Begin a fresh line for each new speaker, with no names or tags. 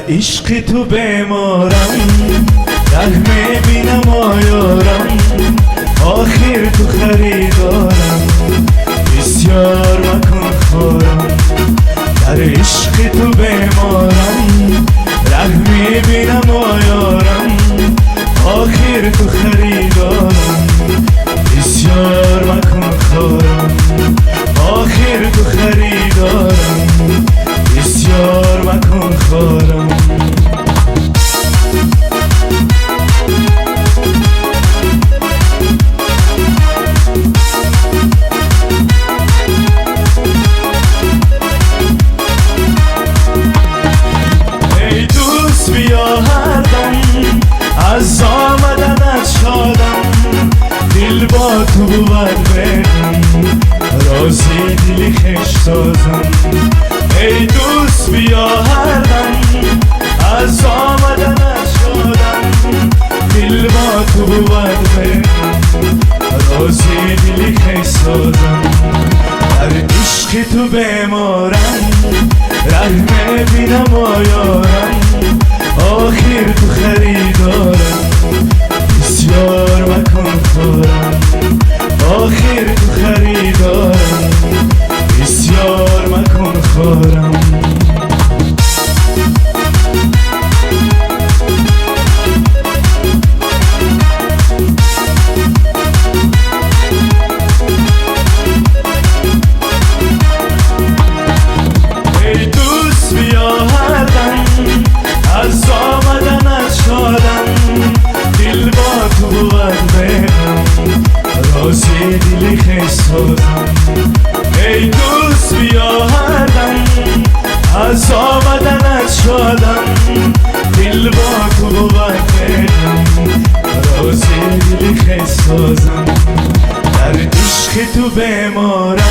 عشق تو بمارم، ره میبینم آیارم، آخر تو خریدارم، بسیار مکن خارم. در عشق تو بمارم، ره میبینم آیارم، آخر تو خریدارم، بسیار مکن خارم. آخر تو خریدارم، بسیار مکن خارم. ای دوست بیا هر دم، از آمدنت شادم، دل با تو بود بگم، رازی دلی خوش سازم. ای دوست بیا هر دم، از آمدنت شادم، دل با تو بود بگم، رازی دلی خوش سازم. در عشق تو بمارم، ره میبینم آیارم، آخر تو خریدارم، بسیار مکن خارم. آخر تو خریدارم، بسیار مکن خارم. ای دوست بیا هر دم، از آمدنت شادم، دل با تو بود بگم، رازی دلی خوش سازم. ای دوست بیا هر دم، از آمدنت شادم، دل با تو بود بگم، رازی دلی خوش سازم. در عشق تو بمارم،